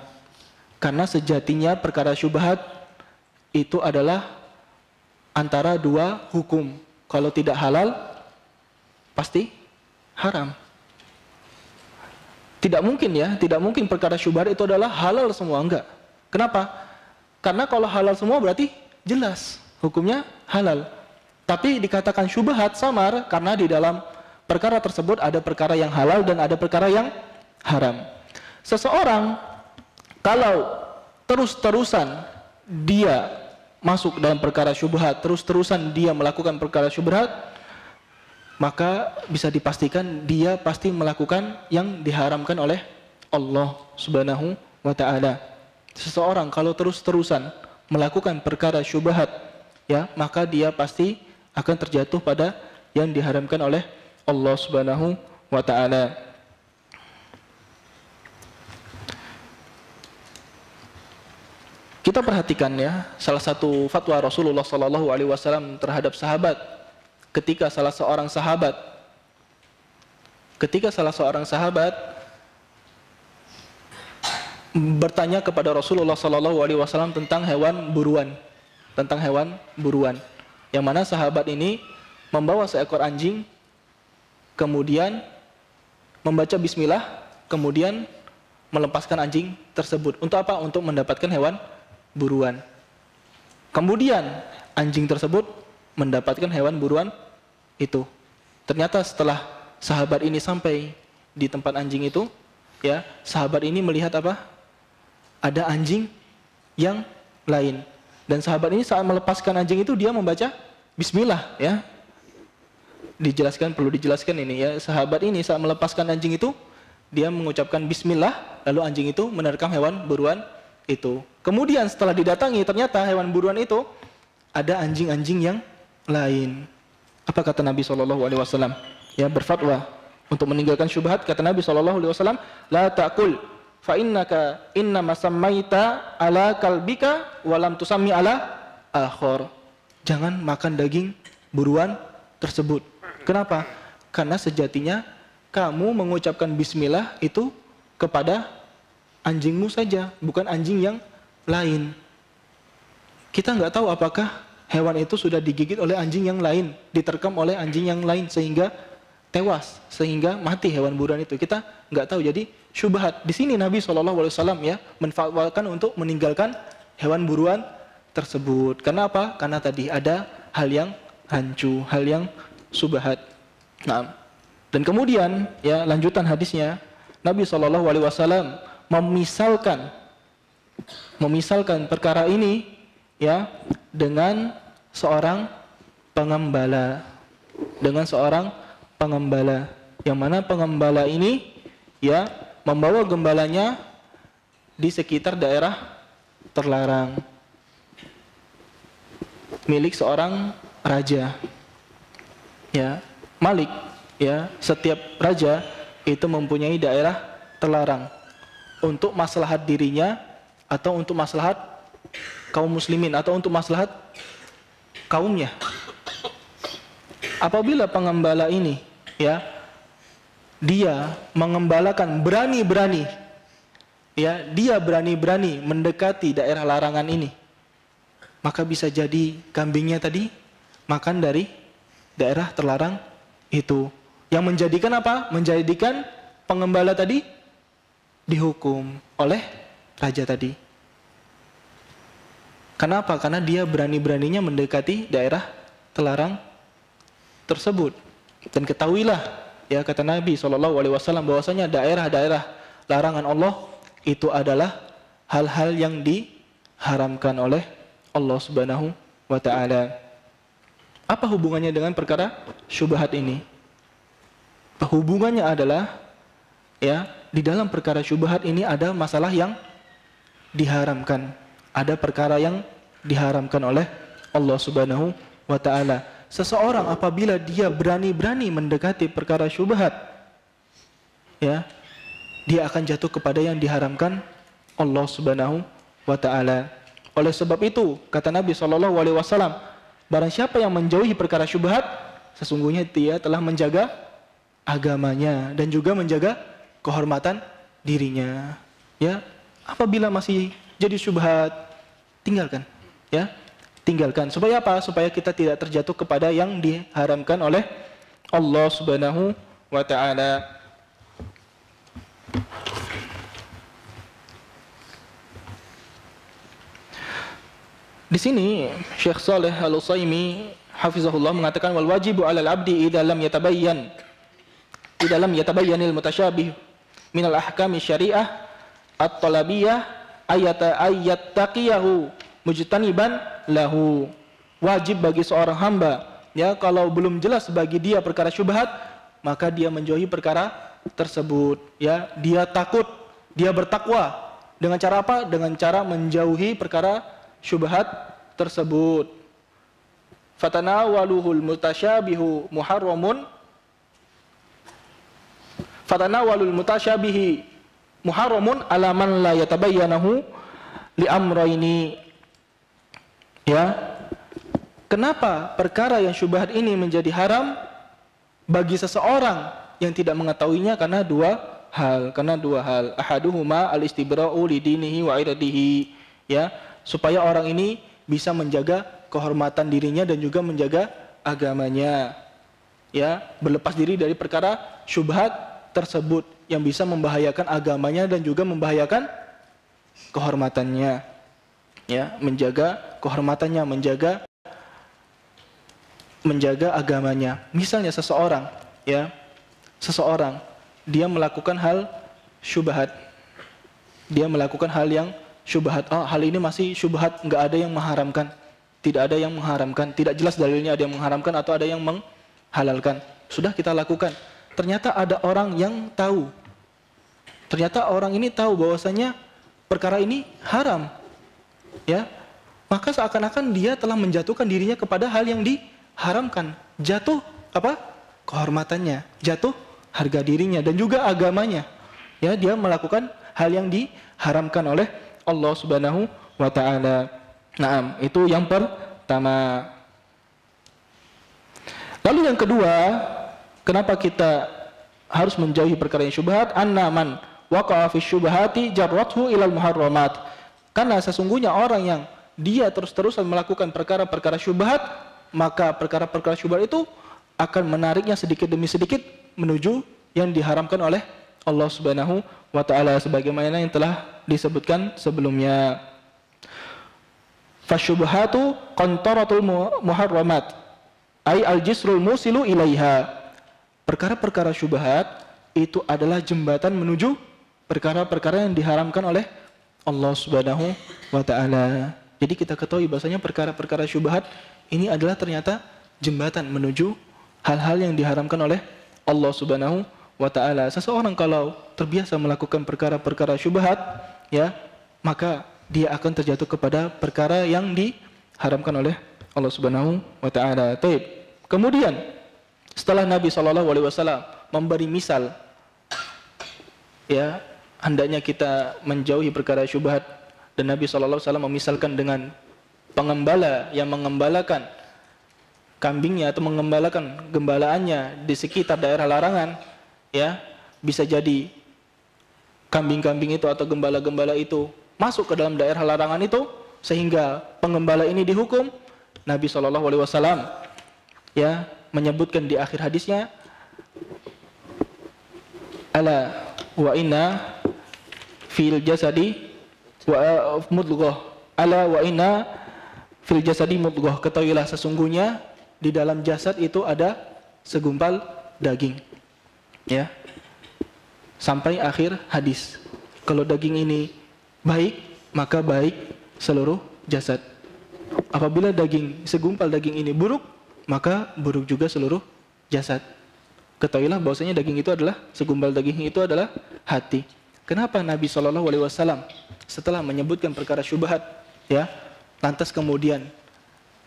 Karena sejatinya perkara syubhat itu adalah antara dua hukum. Kalau tidak halal, pasti haram. Tidak mungkin perkara syubhat itu adalah halal semua, enggak. Kenapa? Karena kalau halal semua berarti jelas hukumnya halal. Tapi dikatakan syubhat samar karena di dalam perkara tersebut ada perkara yang halal dan ada perkara yang haram. Seseorang kalau terus-terusan dia masuk dalam perkara syubhat, terus-terusan dia melakukan perkara syubhat, maka bisa dipastikan dia pasti melakukan yang diharamkan oleh Allah Subhanahu wa Ta'ala. Seseorang kalau terus-terusan melakukan perkara syubhat, ya, maka dia pasti akan terjatuh pada yang diharamkan oleh Allah Subhanahu wa Ta'ala. Kita perhatikan ya, salah satu fatwa Rasulullah SAW terhadap sahabat, ketika salah seorang sahabat bertanya kepada Rasulullah SAW tentang hewan buruan, yang mana sahabat ini membawa seekor anjing, kemudian membaca bismillah, kemudian melepaskan anjing tersebut. Untuk apa? Untuk mendapatkan hewan buruan. Kemudian anjing tersebut mendapatkan hewan buruan itu. Ternyata setelah sahabat ini sampai di tempat anjing itu, ya, sahabat ini melihat apa? Ada anjing yang lain. Dan sahabat ini saat melepaskan anjing itu dia membaca bismillah, ya. Perlu dijelaskan ini ya, sahabat ini saat melepaskan anjing itu dia mengucapkan bismillah, lalu anjing itu menerkam hewan buruan itu. Kemudian setelah didatangi ternyata hewan buruan itu ada anjing-anjing yang lain. Apa kata Nabi SAW? Ya, berfatwa untuk meninggalkan syubhat. Kata Nabi SAW, la ta'kul fa innaka innama sammaita ala kalbika wa lam tusammi ala akhar. Jangan makan daging buruan tersebut. Kenapa? Karena sejatinya kamu mengucapkan bismillah itu kepada anjingmu saja, bukan anjing yang lain. Kita nggak tahu apakah hewan itu sudah digigit oleh anjing yang lain, diterkam oleh anjing yang lain sehingga tewas, sehingga mati hewan buruan itu. Kita nggak tahu. Jadi syubhat. Di sini Nabi SAW ya menfatwakan untuk meninggalkan hewan buruan tersebut. Karena apa? Karena tadi ada hal yang rancu, hal yang syubhat. Nah, dan kemudian ya lanjutan hadisnya, Nabi SAW memisalkan perkara ini ya dengan seorang pengembala, yang mana pengembala ini ya membawa gembalanya di sekitar daerah terlarang milik seorang raja ya, Malik ya. Setiap raja itu mempunyai daerah terlarang untuk maslahat dirinya atau untuk maslahat kaum muslimin atau untuk maslahat kaumnya. Apabila pengembala ini ya dia mengembalakan berani-berani ya, dia berani-berani mendekati daerah larangan ini, maka bisa jadi kambingnya tadi makan dari daerah terlarang itu, yang menjadikan apa? Menjadikan pengembala tadi dihukum oleh raja tadi. Kenapa? Karena dia berani-beraninya mendekati daerah terlarang tersebut. Dan ketahuilah ya, kata Nabi SAW bahwasanya daerah-daerah larangan Allah itu adalah hal-hal yang diharamkan oleh Allah Subhanahu wa taala. Apa hubungannya dengan perkara syubhat ini? Hubungannya adalah ya, di dalam perkara syubhat ini ada masalah yang diharamkan. Ada perkara yang diharamkan oleh Allah Subhanahu wa taala. Seseorang apabila dia berani-berani mendekati perkara syubhat ya, dia akan jatuh kepada yang diharamkan Allah Subhanahu wa taala. Oleh sebab itu kata Nabi SAW, barang siapa yang menjauhi perkara syubhat, sesungguhnya dia telah menjaga agamanya dan juga menjaga kehormatan dirinya. Ya, apabila masih jadi syubhat, tinggalkan ya. Tinggalkan. Supaya apa? Supaya kita tidak terjatuh kepada yang diharamkan oleh Allah Subhanahu wa taala. Di sini Syekh Shalih Al-Utsaimin hafizahullah mengatakan wal wajibu 'alal 'abdi idza lam yatabayyanil mutasyabih minal ahkami syariah at-talabiyah ayat taqiyahu mujtaniban lahu. Wajib bagi seorang hamba ya, kalau belum jelas bagi dia perkara syubhat, maka dia menjauhi perkara tersebut ya. Dia takut, dia bertakwa dengan cara apa? Dengan cara menjauhi perkara syubhat tersebut. Fatanawaluhul mutasyabihu muharramun fatanawalul mutasyabihi muharramun ala man la yatabayyanahu li amrayni. Ya, kenapa perkara yang syubhat ini menjadi haram bagi seseorang yang tidak mengetahuinya? Karena dua hal. Ahaduhuma al-istibra'u li dinihi wa iradihi. Ya, supaya orang ini bisa menjaga kehormatan dirinya dan juga menjaga agamanya. Ya, berlepas diri dari perkara syubhat tersebut yang bisa membahayakan agamanya dan juga membahayakan kehormatannya. Ya, menjaga kehormatannya, menjaga agamanya. Misalnya seseorang dia melakukan hal syubhat. Dia melakukan hal yang syubhat. Oh, hal ini masih syubhat, enggak ada yang mengharamkan. Tidak ada yang mengharamkan, tidak jelas dalilnya ada yang mengharamkan atau ada yang menghalalkan. Sudah kita lakukan. Ternyata ada orang yang tahu. Ternyata orang ini tahu bahwasanya perkara ini haram. Ya, maka seakan-akan dia telah menjatuhkan dirinya kepada hal yang diharamkan. Jatuh apa? Kehormatannya, jatuh harga dirinya dan juga agamanya. Ya, dia melakukan hal yang diharamkan oleh Allah Subhanahu wa taala. Naam, itu yang pertama. Lalu yang kedua, kenapa kita harus menjauhi perkara yang syubhat? Anna man waqa'a fi syubhati jarrathu ilal muharramat. Karena sesungguhnya orang yang dia terus-terusan melakukan perkara-perkara syubhat, maka perkara-perkara syubhat itu akan menariknya sedikit demi sedikit menuju yang diharamkan oleh Allah Subhanahu wa taala sebagaimana yang telah disebutkan sebelumnya. Fasyubhatu qantaratul muharramat ay al-jisrul musilu ilaiha. Perkara-perkara syubhat itu adalah jembatan menuju perkara-perkara yang diharamkan oleh Allah Subhanahu wa taala. Jadi kita ketahui bahasanya perkara-perkara syubhat ini adalah ternyata jembatan menuju hal-hal yang diharamkan oleh Allah Subhanahu wa taala. Seseorang kalau terbiasa melakukan perkara-perkara syubhat, ya, maka dia akan terjatuh kepada perkara yang diharamkan oleh Allah Subhanahu wa taala. Baik. Kemudian setelah Nabi SAW memberi misal, ya, hendaknya kita menjauhi perkara syubhat, dan Nabi SAW memisalkan dengan pengembala yang mengembalakan kambingnya atau mengembalakan gembalaannya di sekitar daerah larangan, ya, bisa jadi kambing-kambing itu atau gembala-gembala itu masuk ke dalam daerah larangan itu sehingga pengembala ini dihukum. Nabi SAW, ya, menyebutkan di akhir hadisnya, ala wa inna fil jasadi wa mudghah, ala wa inna fil jasadi mudghah, ketahuilah sesungguhnya di dalam jasad itu ada segumpal daging, ya, sampai akhir hadis. Kalau daging ini baik, maka baik seluruh jasad. Apabila segumpal daging ini buruk, maka buruk juga seluruh jasad. Ketahuilah bahwasanya daging itu adalah, segumpal daging itu adalah hati. Kenapa Nabi SAW setelah menyebutkan perkara syubhat, ya, lantas kemudian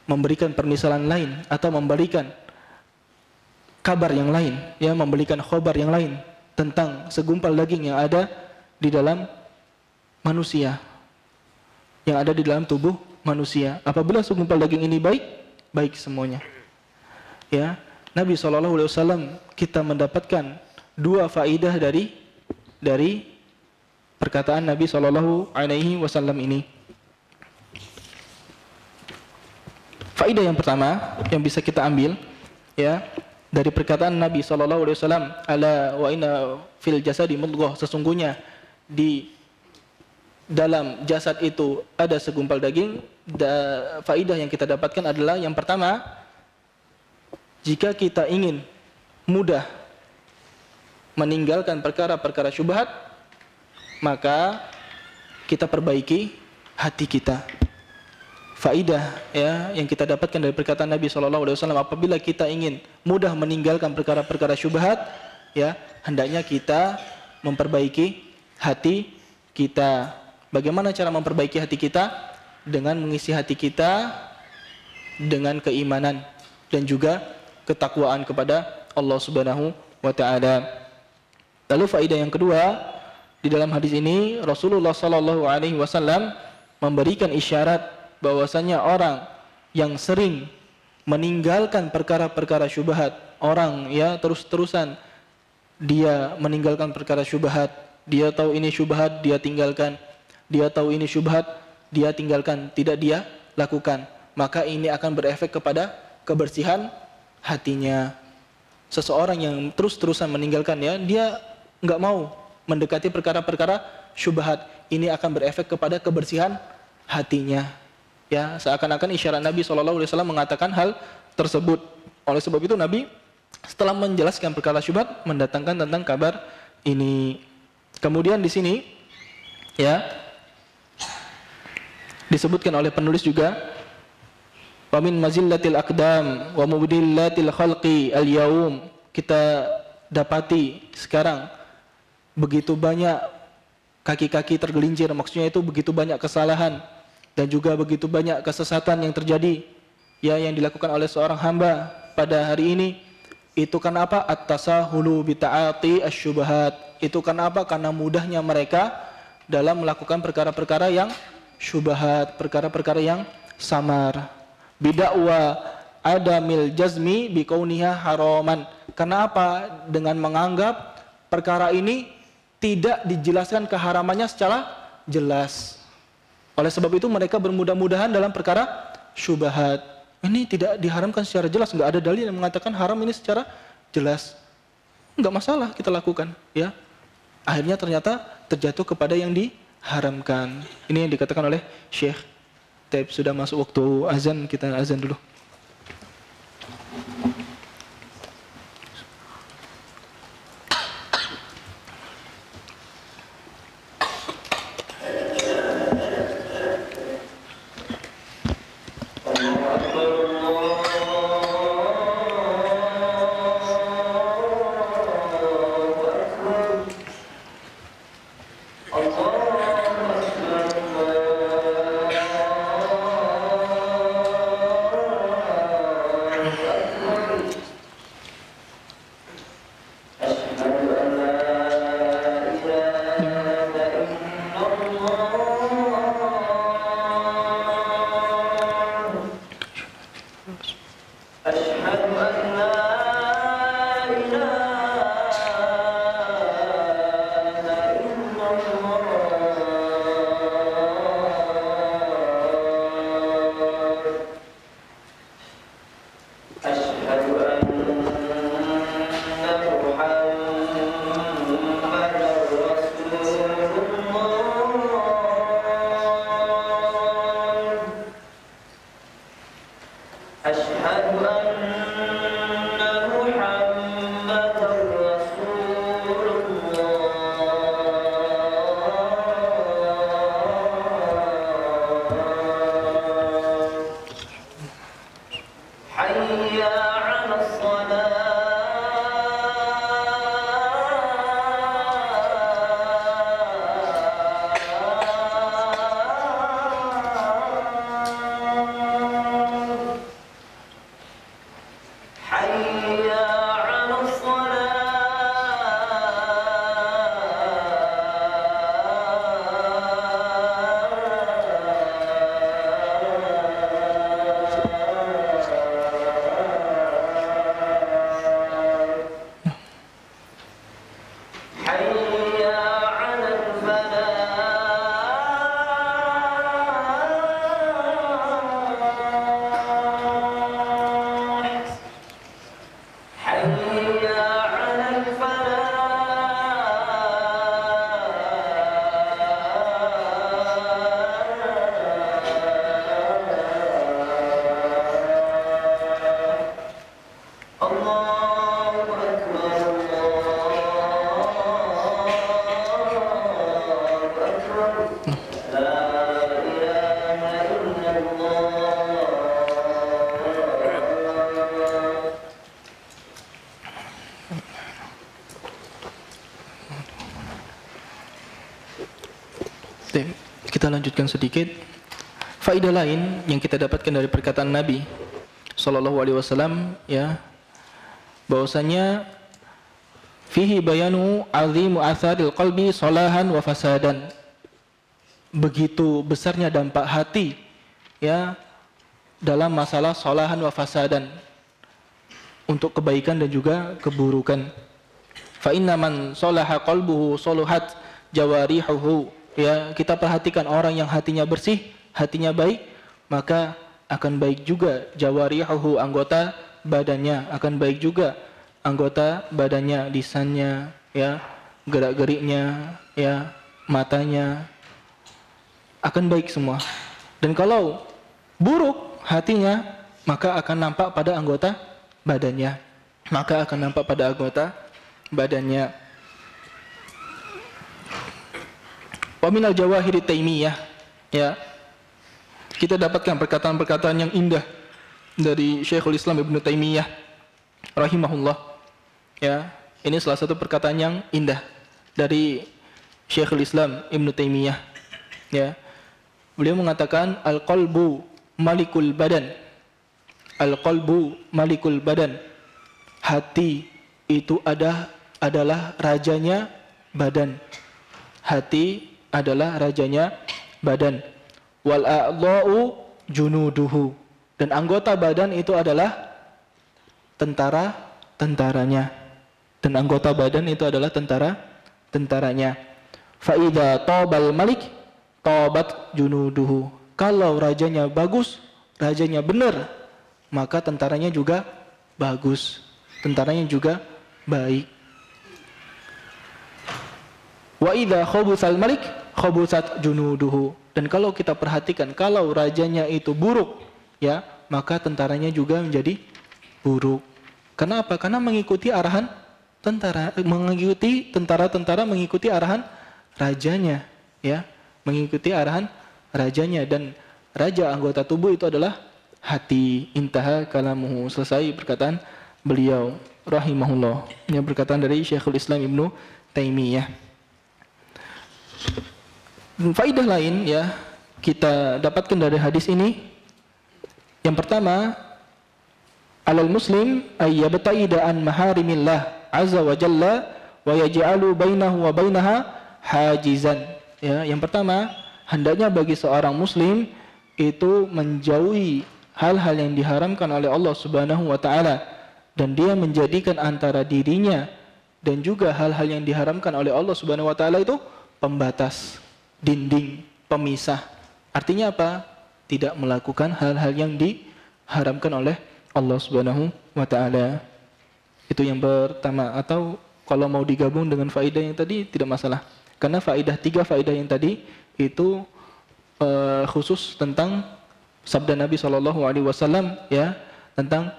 memberikan permisalan lain atau memberikan kabar yang lain, ya, memberikan khabar yang lain tentang segumpal daging yang ada di dalam manusia, yang ada di dalam tubuh manusia. Apabila segumpal daging ini baik, baik semuanya. Ya, Nabi SAW kita mendapatkan dua faidah dari perkataan Nabi SAW ini. Faidah yang pertama yang bisa kita ambil, ya, dari perkataan Nabi SAW, ala wa inna fil jasadi mudghah, sesungguhnya di dalam jasad itu ada segumpal daging. Faidah yang kita dapatkan adalah yang pertama, jika kita ingin mudah meninggalkan perkara-perkara syubhat, maka kita perbaiki hati kita. Faidah, ya, yang kita dapatkan dari perkataan Nabi SAW, apabila kita ingin mudah meninggalkan perkara-perkara syubhat, ya, hendaknya kita memperbaiki hati kita. Bagaimana cara memperbaiki hati kita? Dengan mengisi hati kita dengan keimanan dan juga ketakwaan kepada Allah Subhanahu wa taala. Lalu faedah yang kedua, di dalam hadis ini Rasulullah SAW memberikan isyarat bahwasanya orang yang sering meninggalkan perkara-perkara syubhat, orang, ya, terus-terusan dia meninggalkan perkara syubhat, dia tahu ini syubhat, dia tinggalkan, dia tahu ini syubhat, dia tinggalkan, tidak dia lakukan, maka ini akan berefek kepada kebersihan hatinya. Seseorang yang terus-terusan meninggalkannya, dia enggak mau mendekati perkara-perkara syubhat, ini akan berefek kepada kebersihan hatinya. Ya, seakan-akan isyarat Nabi SAW mengatakan hal tersebut. Oleh sebab itu Nabi setelah menjelaskan perkara syubhat mendatangkan tentang kabar ini. Kemudian di sini, ya, disebutkan oleh penulis juga, wa min mazillatil aqdam wa mubdillatil khalqi al-yaum, kita dapati sekarang begitu banyak kaki-kaki tergelincir, maksudnya itu begitu banyak kesalahan dan juga begitu banyak kesesatan yang terjadi, ya, yang dilakukan oleh seorang hamba pada hari ini. Itu karena apa? At-tasahulu bita'ati asyubahat. Itu karena apa? Karena mudahnya mereka dalam melakukan perkara-perkara yang syubhat, perkara-perkara yang samar. Bid'wa adamil jazmi bikauniha haraman. Karena apa? Dengan menganggap perkara ini tidak dijelaskan keharamannya secara jelas. Oleh sebab itu mereka bermudah-mudahan dalam perkara syubhat. Ini tidak diharamkan secara jelas, enggak ada dalil yang mengatakan haram ini secara jelas. Enggak masalah kita lakukan, ya. Akhirnya ternyata terjatuh kepada yang diharamkan. Ini yang dikatakan oleh Syekh. Tapi sudah masuk waktu azan, kita azan dulu. Kita lanjutkan sedikit. Faedah lain yang kita dapatkan dari perkataan Nabi sallallahu alaihi wasallam, ya, bahwasanya fihi bayanu azimu atharil qalbi salahan wa fasadan. Begitu besarnya dampak hati, ya, dalam masalah salahan wa fasadan, untuk kebaikan dan juga keburukan. Fa inna man salaha qalbuhu saluhat jawarihuhu. Ya, kita perhatikan orang yang hatinya bersih, hatinya baik, maka akan baik juga jawarihuhu, anggota badannya, akan baik juga anggota badannya, lisannya, ya, gerak-geriknya, ya, matanya, akan baik semua. Dan kalau buruk hatinya, maka akan nampak pada anggota badannya. Maka akan nampak pada anggota badannya. Wa minal jawahiri taimiyah, ya, kita dapatkan perkataan-perkataan yang indah dari Syekhul Islam Ibnu Taimiyah rahimahullah. Ya, ini salah satu perkataan yang indah dari Syekhul Islam Ibnu Taimiyah. Ya, beliau mengatakan al-qalbu malikul badan. Al-qalbu malikul badan. hati itu adalah rajanya badan. Hati adalah rajanya badan. Wal a'dha'u junuduhu, dan anggota badan itu adalah tentaranya. Dan anggota badan itu adalah tentaranya. Fa idza tabal malik tabat junuduhu. Kalau rajanya bagus, rajanya benar, maka tentaranya juga bagus. Tentaranya juga baik. Wa idza khabusal malik khabusat junuduhu. Dan kalau kita perhatikan, kalau rajanya itu buruk, ya, maka tentaranya juga menjadi buruk. Kenapa? Karena mengikuti arahan tentara mengikuti arahan rajanya, ya, mengikuti arahan rajanya. Dan raja anggota tubuh itu adalah hati. Intaha kalamuhu, selesai perkataan beliau rahimahullah. Ini perkataan dari Syekhul Islam Ibnu Taimiyah. Faidah lain, ya, kita dapatkan dari hadis ini. Yang pertama, alal muslim ay yabta'ida an maharimillah azza wa jalla wa yaj'alu bainahu wa bainaha hajizan. Ya, yang pertama, hendaknya bagi seorang muslim itu menjauhi hal-hal yang diharamkan oleh Allah Subhanahu wa taala, dan dia menjadikan antara dirinya dan juga hal-hal yang diharamkan oleh Allah Subhanahu wa taala itu pembatas, dinding, pemisah. Artinya apa? Tidak melakukan hal-hal yang diharamkan oleh Allah Subhanahu wa taala. Itu yang pertama. Atau kalau mau digabung dengan faedah yang tadi tidak masalah. Karena tiga faedah yang tadi itu khusus tentang sabda Nabi SAW, ya, tentang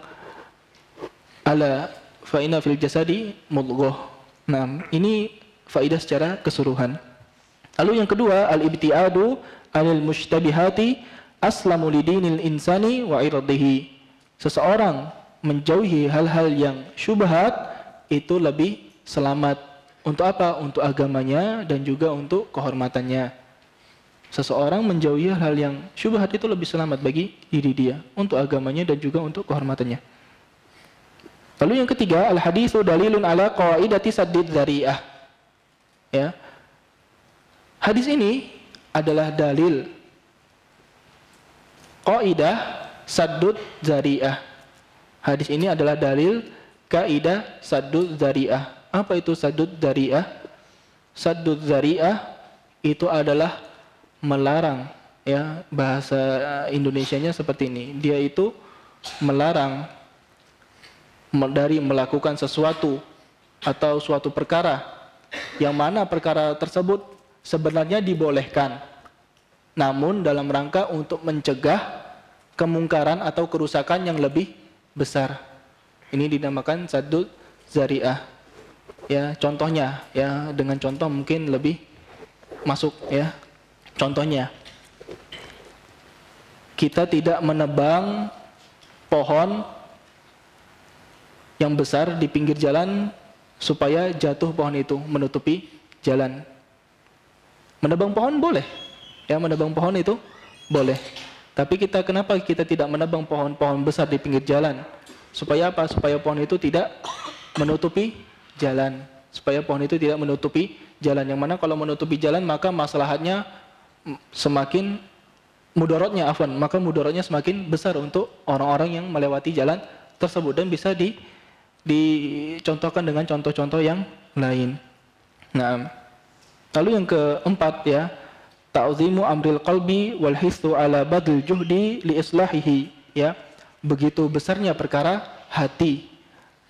ala fa inna fil jasadi mudghah. Nah, ini faedah secara keseluruhan. Lalu yang kedua, al-ibtiadu anil mushtabihati aslamu lidinil insani wa iradihi. Seseorang menjauhi hal-hal yang syubhat itu lebih selamat. Untuk apa? Untuk agamanya dan juga untuk kehormatannya. Seseorang menjauhi hal yang syubhat itu lebih selamat bagi diri dia, untuk agamanya dan juga untuk kehormatannya. Lalu yang ketiga, al-haditsu dalilun ala qaidati saddid dzari'ah. Ya. Hadis ini adalah dalil qaidah saddud dzari'ah. Hadis ini adalah dalil kaidah saddud dzari'ah. Apa itu saddud dzari'ah? Saddud dzari'ah itu adalah melarang, ya, bahasa Indonesianya seperti ini. Dia itu melarang dari melakukan sesuatu atau suatu perkara yang mana perkara tersebut sebenarnya dibolehkan, namun dalam rangka untuk mencegah kemungkaran atau kerusakan yang lebih besar. Ini dinamakan saddud dzari'ah. Ya, contohnya, ya, dengan contoh mungkin lebih masuk, ya. Contohnya, kita tidak menebang pohon yang besar di pinggir jalan supaya jatuh pohon itu menutupi jalan. Menebang pohon boleh, ya, menebang pohon itu boleh. Tapi kenapa kita tidak menebang pohon-pohon besar di pinggir jalan? Supaya apa? Supaya pohon itu tidak menutupi jalan. Supaya pohon itu tidak menutupi jalan. Yang mana kalau menutupi jalan maka maslahatnya semakin mudaratnya, maka mudaratnya semakin besar untuk orang-orang yang melewati jalan tersebut, dan bisa dicontohkan dengan contoh-contoh yang lain. Nah, lalu yang keempat, ya, ta'zimu amril qalbi wal hisu ala badl juhdi li islahihi, ya, begitu besarnya perkara hati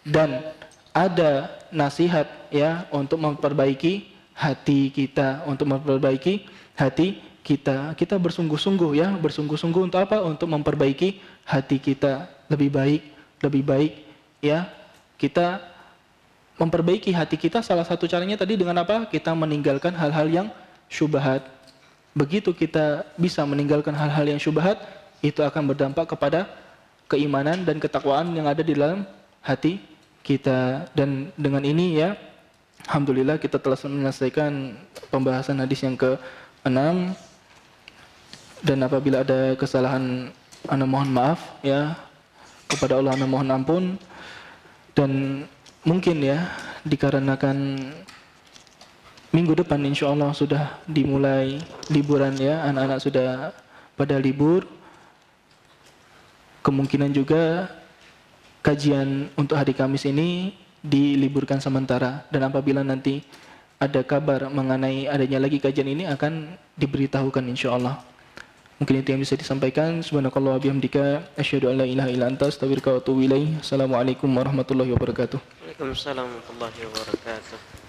dan ada nasihat, ya, untuk memperbaiki hati kita, kita bersungguh-sungguh, ya, bersungguh-sungguh untuk apa? Untuk memperbaiki hati kita lebih baik, ya. Kita memperbaiki hati kita, salah satu caranya tadi dengan apa? Kita meninggalkan hal-hal yang syubhat. Begitu kita bisa meninggalkan hal-hal yang syubhat, itu akan berdampak kepada keimanan dan ketakwaan yang ada di dalam hati kita. Dan dengan ini, ya, alhamdulillah kita telah menyelesaikan pembahasan hadis yang ke-6. Dan apabila ada kesalahan, ana mohon maaf, ya, kepada Allah ana mohon ampun. Dan mungkin ya dikarenakan minggu depan insya Allah sudah dimulai liburan ya, anak-anak sudah pada libur, kemungkinan juga kajian untuk hari Kamis ini diliburkan sementara, dan apabila nanti ada kabar mengenai adanya lagi kajian ini akan diberitahukan insya Allah. Mungkin itu yang bisa disampaikan. Subhanakallah wa bihamdika asyhadu an la ilaha illa anta astaghfiruka wa atubu ilaik. Assalamualaikum warahmatullahi wabarakatuh. Waalaikumsalam warahmatullahi wabarakatuh.